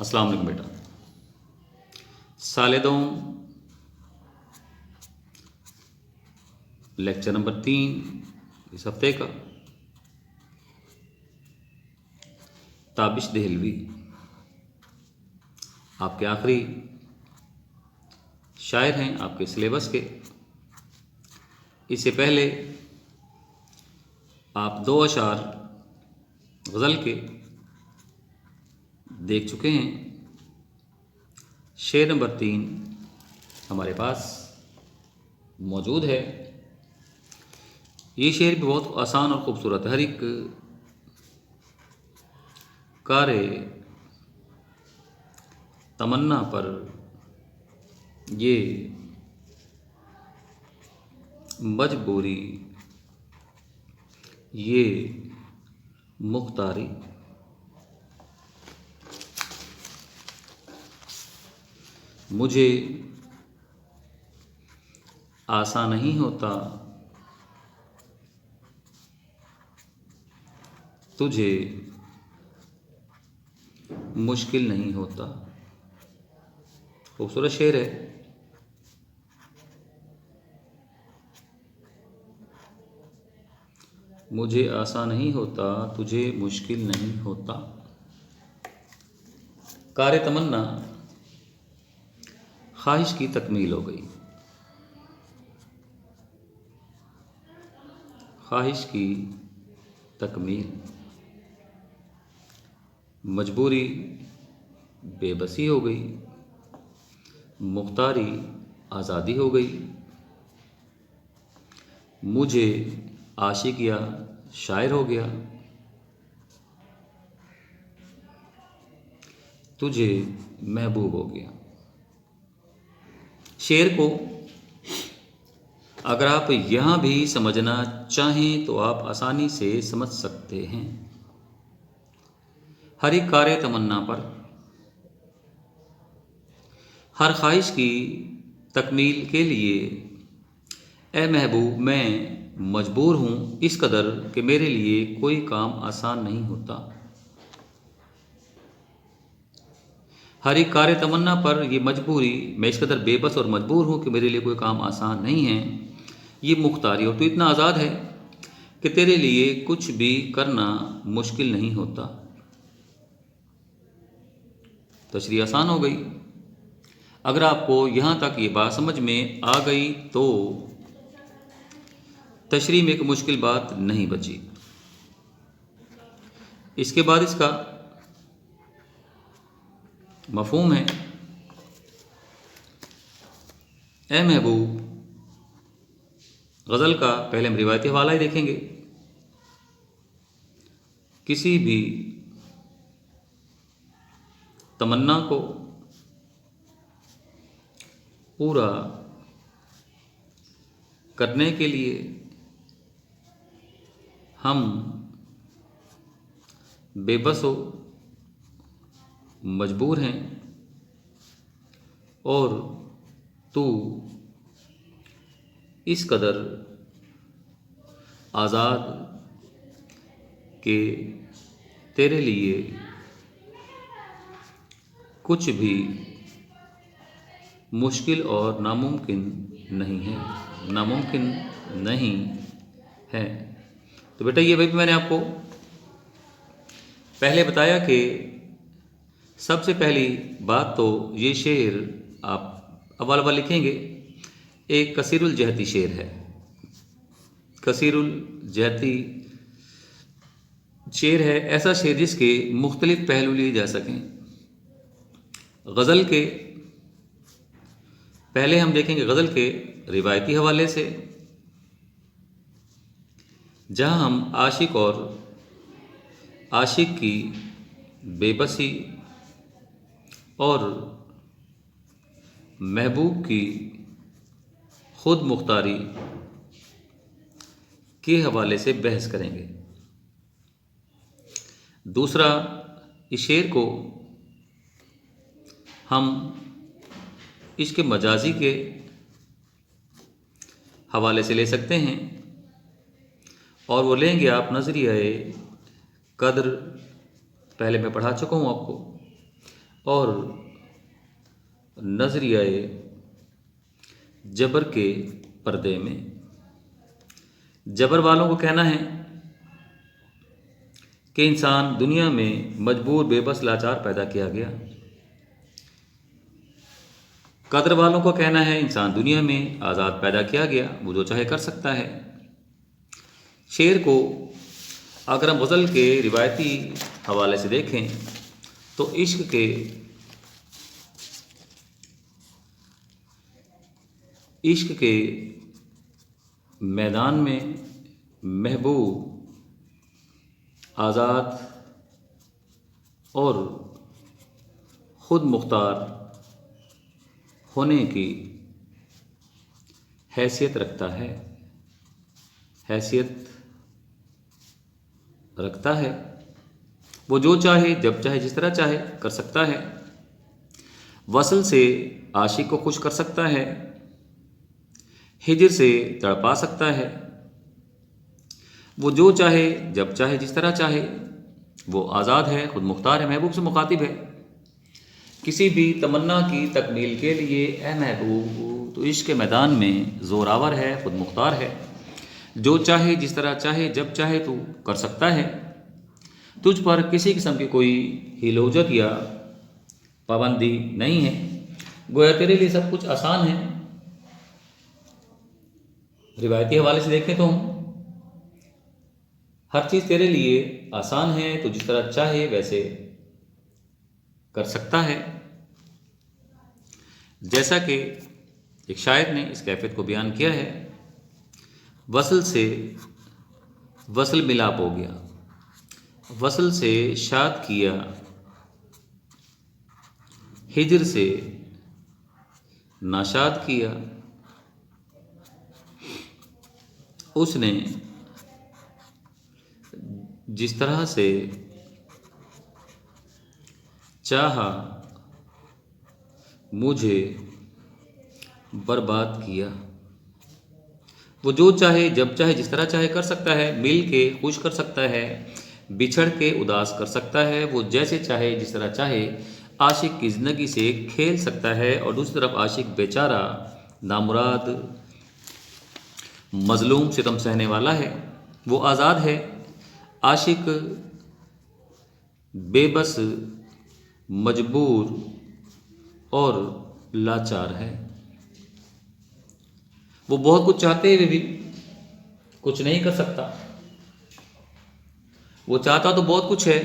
अस्सलाम वालेकुम बेटा। साले दोम लेक्चर नंबर 3 इस हफ्ते का। ताबिश दहलवी आपके आखिरी शायर हैं आपके सिलेबस के। इससे पहले आप 2 अशार गज़ल के देख चुके हैं। शेर नंबर 3 हमारे पास मौजूद है। ये शेर भी बहुत आसान और ख़ूबसूरत है। हर एक कारे तमन्ना पर ये मजबूरी, ये मुख्तारी, मुझे आसा नहीं होता, तुझे मुश्किल नहीं होता। खूबसूरत शेर है। मुझे आसा नहीं होता, तुझे मुश्किल नहीं होता। कारे तमन्ना ख्वाहिश की तकमील हो गई। ख्वाहिश की तकमील, मजबूरी बेबसी हो गई, मुख्तारी आज़ादी हो गई। मुझे आशिक या शायर हो गया, तुझे महबूब हो गया। शेर को अगर आप यहाँ भी समझना चाहें तो आप आसानी से समझ सकते हैं। हर एक कारे तमन्ना पर, हर ख्वाहिश की तकमील के लिए ए महबूब मैं मजबूर हूँ इस कदर कि मेरे लिए कोई काम आसान नहीं होता। हर एक कारे तमन्ना पर ये मजबूरी, मैं इस कदर बेबस और मजबूर हूँ कि मेरे लिए कोई काम आसान नहीं है। ये मुख्तारी, और तू इतना आज़ाद है कि तेरे लिए कुछ भी करना मुश्किल नहीं होता। तशरीह आसान हो गई। अगर आपको यहाँ तक ये बात समझ में आ गई तो तशरीह में एक मुश्किल बात नहीं बची। इसके बाद इसका मफ़हूम है। ए महबूब गज़ल का पहले हम रिवायती हवाला ही देखेंगे। किसी भी तमन्ना को पूरा करने के लिए हम बेबस हो, मजबूर हैं, और तू इस कदर आज़ाद कि तेरे लिए कुछ भी मुश्किल और नामुमकिन नहीं है, नामुमकिन नहीं है। तो बेटा ये भाई मैंने आपको पहले बताया कि सबसे पहली बात तो ये शेर आप अव्वल अव्वल लिखेंगे, एक कसीरुल जहती शेर है। कसीरुल जहती शेर है, ऐसा शेर जिसके मुख्तलिफ पहलू लिए जा सकें। गज़ल के पहले हम देखेंगे गज़ल के रिवायती हवाले से, जहाँ हम आशिक और आशिक की बेबसी और महबूब की खुद मुख्तारी के हवाले से बहस करेंगे। दूसरा, इस शेर को हम इसके मजाजी के हवाले से ले सकते हैं, और वो लेंगे आप नज़रिया कद्र, पहले मैं पढ़ा चुका हूँ आपको। और नजरियाए जबर के पर्दे में। जबर वालों को कहना है कि इंसान दुनिया में मजबूर, बेबस, लाचार पैदा किया गया। कद्र वालों को कहना है इंसान दुनिया में आज़ाद पैदा किया गया, वो जो चाहे कर सकता है। शेर को अगर हम गज़ल के रिवायती हवाले से देखें तो इश्क के मैदान में महबूब, आज़ाद और ख़ुद मुख्तार होने की हैसियत रखता है। वो जो चाहे, जब चाहे, जिस तरह चाहे कर सकता है। वसल से आशिक को खुश कर सकता है, हिजर से तड़पा सकता है। वो जो चाहे, जब चाहे, जिस तरह चाहे। वो आज़ाद है, खुद मुख्तार है, महबूब से मुखातिब है। किसी भी तमन्ना की तकमील के लिए ए महबूब तो इश्क के मैदान में ज़ोरावर है, खुद मुख्तार है। जो चाहे, जिस तरह चाहे, जब चाहे तू कर सकता है। तुझ पर किसी किस्म की कोई हिलोजत या पाबंदी नहीं है। गोया तेरे लिए सब कुछ आसान है। रिवायती हवाले से देखें तो हर चीज़ तेरे लिए आसान है, तो जिस तरह चाहे वैसे कर सकता है। जैसा कि एक शायर ने इस कैफियत को बयान किया है, वसल से वसल मिलाप हो गया, वसल से शाद किया, हिजर से नाशाद किया। उसने जिस तरह से चाहा मुझे बर्बाद किया। वो जो चाहे, जब चाहे, जिस तरह चाहे कर सकता है। मिल के खुश कर सकता है, बिछड़ के उदास कर सकता है। वो जैसे चाहे, जिस तरह चाहे आशिक की ज़िंदगी से खेल सकता है। और दूसरी तरफ आशिक बेचारा, नामुराद, मजलूम, सितम सहने वाला है। वो आज़ाद है। आशिक बेबस, मजबूर और लाचार है। वो बहुत कुछ चाहते हुए भी कुछ नहीं कर सकता। वो चाहता तो बहुत कुछ है।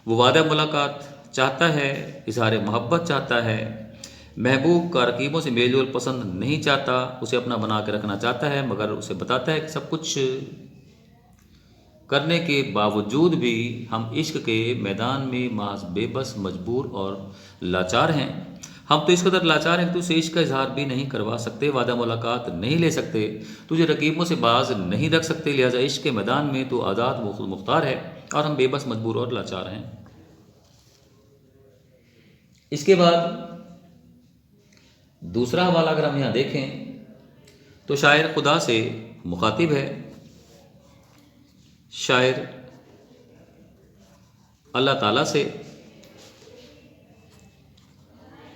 वो वादा मुलाकात चाहता है, इज़हार मोहब्बत चाहता है, महबूब का रकीबों से मेलजोल पसंद नहीं चाहता, उसे अपना बना के रखना चाहता है। मगर उसे बताता है कि सब कुछ करने के बावजूद भी हम इश्क के मैदान में महज बेबस, मजबूर और लाचार हैं। हम तो इस कदर लाचार हैं कि तुझसे इश्क का इजहार भी नहीं करवा सकते, वादा मुलाकात नहीं ले सकते, तुझे रकीबों से बाज नहीं रख सकते। लिहाजा इश्क के मैदान में तो आज़ाद, वो खुद मुख्तार है और हम बेबस, मजबूर और लाचार हैं। इसके बाद दूसरा हवाला अगर हम यहाँ देखें तो शायर खुदा से मुखातिब है। शायर अल्लाह ताला से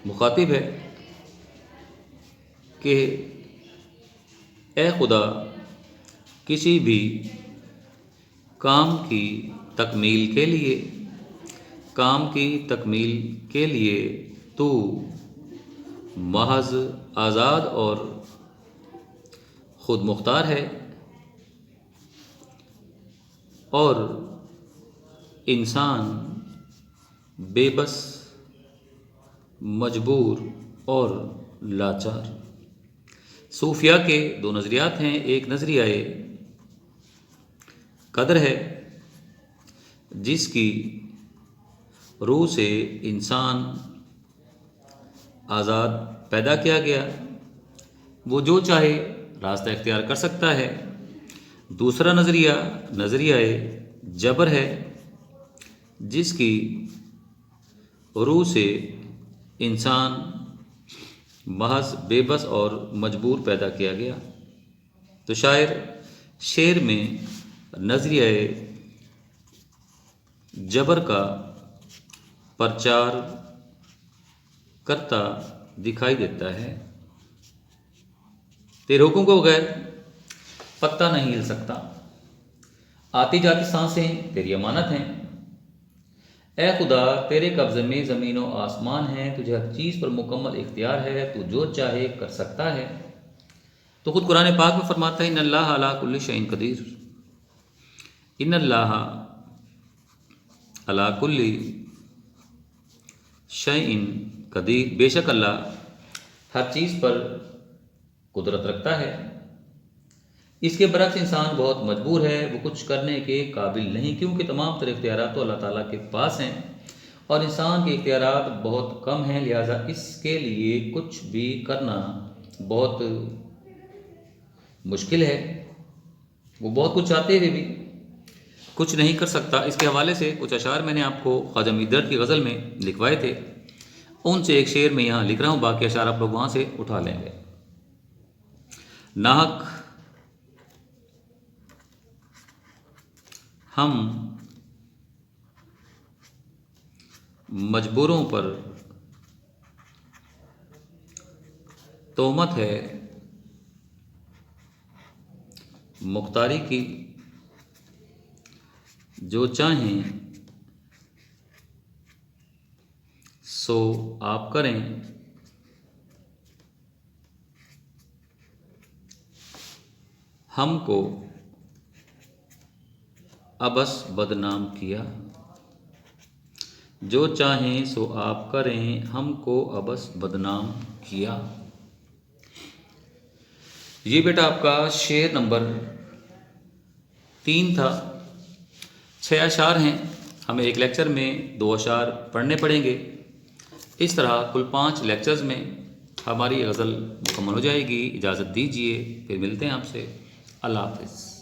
मुखातिब है कि ए खुदा, किसी भी काम की तकमील के लिए तू महज आज़ाद और ख़ुद मुख्तार है और इंसान बेबस, मजबूर और लाचार। सूफिया के दो नज़रियात हैं। एक नज़रियाए कदर है, जिसकी रूह से इंसान आज़ाद पैदा किया गया, वो जो चाहे रास्ता इख्तियार कर सकता है। दूसरा नज़रियाए जबर है, जिसकी रूह से इंसान महज बेबस और मजबूर पैदा किया गया। तो शायर शेर में नज़रियाए जबर का प्रचार करता दिखाई देता है। तेरे हुक्म को बगैर पत्ता नहीं हिल सकता। आती जाती सांसें तेरी अमानत हैं। ए खुदा, तेरे कब्ज़े में ज़मीन व आसमान है, तुझे हर चीज़ पर मुकम्मल इख्तियार है, तू जो चाहे कर सकता है। तो खुद कुरान पाक में फरमाता है, इन्नल्लाह अला कुल्लि शैइन कदीर। इन्नल्लाह अला कुल्लि शैइन कदीर, बेशक अल्लाह हर चीज़ पर कुदरत रखता है। इसके बरक्स इंसान बहुत मजबूर है, वो कुछ करने के काबिल नहीं, क्योंकि तमाम तरह इख्तियारात तो अल्लाह ताला के पास हैं और इंसान के इख्तियारात बहुत कम हैं। लिहाजा इसके लिए कुछ भी करना बहुत मुश्किल है। वो बहुत कुछ चाहते हुए भी कुछ नहीं कर सकता। इसके हवाले से कुछ अशार मैंने आपको ख्वाजा मीरदर्द की गज़ल में लिखवाए थे, उनसे एक शेर मैं यहाँ लिख रहा हूँ, बाकी अशार आप लोग वहाँ से उठा लेंगे। नाहक हम मजबूरों पर तोहमत है मुख्तारी की, जो चाहें सो आप करें, हमको अबस बदनाम किया। जो चाहें सो आप करें, हमको अबस बदनाम किया। ये बेटा आपका शेर नंबर 3 था। 6 अशार हैं, हमें एक लेक्चर में 2 अशार पढ़ने पड़ेंगे। इस तरह कुल 5 लेक्चर्स में हमारी गज़ल मुकम्मल हो जाएगी। इजाज़त दीजिए, फिर मिलते हैं आपसे। अल्लाह हाफ़िज़।